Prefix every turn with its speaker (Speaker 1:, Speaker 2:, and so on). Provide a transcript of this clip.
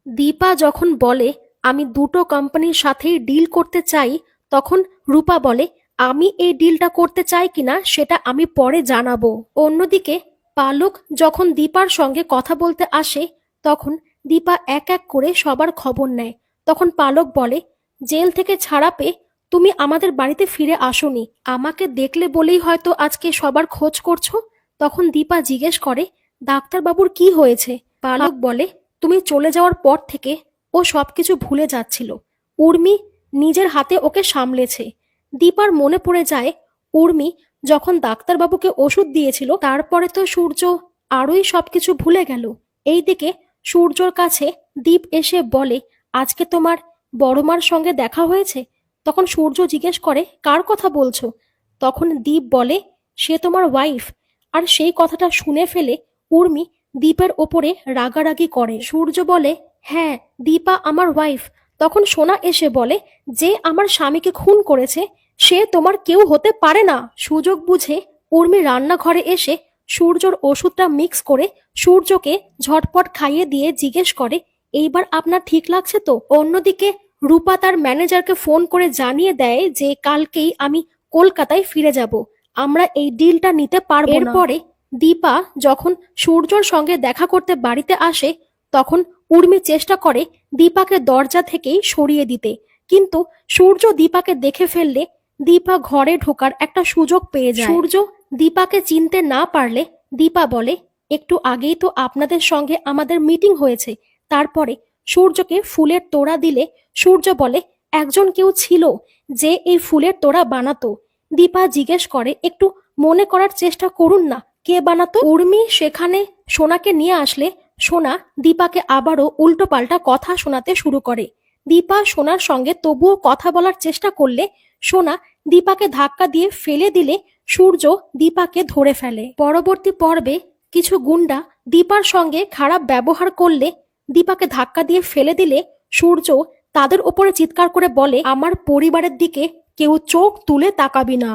Speaker 1: দীপা যখন বলে আমি দুটো কোম্পানির সাথেই ডিল করতে চাই, তখন রূপা বলে আমি এই ডিলটা করতে চাই কিনা সেটা আমি পরে জানাবো। অন্যদিকে পালক যখন দীপার সঙ্গে কথা বলতে আসে, তখন দীপা এক এক করে সবার খবর নেয়। তখন পালক বলে, জেল থেকে ছাড়া পেয়ে তুমি আমাদের বাড়িতে ফিরে আসোনি, আমাকে দেখলে বলেই হয়তো আজকে সবার খোঁজ করছো। তখন দীপা জিজ্ঞেস করে, ডাক্তারবাবুর কি হয়েছে? পালক বলে, তুমি চলে যাওয়ার পর থেকে ও সবকিছু ভুলে যাচ্ছিল, উর্মি নিজের হাতে ওকে সামলেছে। দীপার মনে পড়ে যায় উর্মি যখন ডাক্তারবাবুকে ওষুধ দিয়েছিল, তারপরে তো সূর্য আরোই সবকিছু ভুলে গেল। এইদিকে সূর্যর কাছে দীপ এসে বলে, আজকে তোমার বড়মার সঙ্গে দেখা হয়েছে? তখন সূর্য জিজ্ঞেস করে, কার কথা বলছো? তখন দীপ বলে, সে তোমার ওয়াইফ। আর সেই কথাটা শুনে ফেলে উর্মি দীপের ওপরে রাগারাগি করে। সূর্য বলে, হ্যাঁ, দীপা আমার ওয়াইফ। তখন সোনা এসে বলে, যে আমার স্বামীকে খুন করেছে সে তোমার কেউ হতে পারে না। সুযোগ বুঝে উর্মি রান্নাঘরে এসে সূর্যর ওষুধটা মিক্স করে সূর্যকে ঝটপট খাইয়ে দিয়ে জিজ্ঞেস করে, এইবার আপনার ঠিক লাগছে তো? অন্যদিকে রূপা তার ম্যানেজারকে ফোন করে জানিয়ে দেয় যে কালকেই আমি কলকাতায় ফিরে যাব, আমরা এই ডিলটা নিতে পারবো না। এরপরে দীপা যখন সূর্যর সঙ্গে দেখা করতে বাড়িতে আসে, তখন উর্মি চেষ্টা করে দীপাকে দরজা থেকেই সরিয়ে দিতে, কিন্তু সূর্য দীপাকে দেখে ফেললে দীপা ঘরে ঢোকার একটা সুযোগ পেয়ে যায়। সূর্য দীপাকে চিনতে না পারলে দীপা বলে, একটু আগেই তো আপনাদের সঙ্গে আমাদের মিটিং হয়েছে। তারপরে সূর্যকে ফুলের তোড়া দিলে সূর্য বলে, একজন কেউ ছিল যে এই ফুলের তোড়া বানাতো। দীপা জিজ্ঞেস করে, একটু মনে করার চেষ্টা করুন না, কে বানাতো? উর্মি সেখানে সোনাকে নিয়ে আসলে সোনা দীপাকে আবারও উল্টোপাল্টা কথা শোনাতে শুরু করে। দীপা সোনার সঙ্গে তবুও কথা বলার চেষ্টা করলে সোনা দীপাকে ধাক্কা দিয়ে ফেলে দিলে সূর্য দীপাকে ধরে ফেলে। পরবর্তী পর্বে কিছু গুন্ডা দীপার সঙ্গে খারাপ ব্যবহার করলে দীপাকে ধাক্কা দিয়ে ফেলে দিলে সূর্য তাদের ওপরে চিৎকার করে বলে, আমার পরিবারের দিকে কেউ চোখ তুলে তাকাবি না।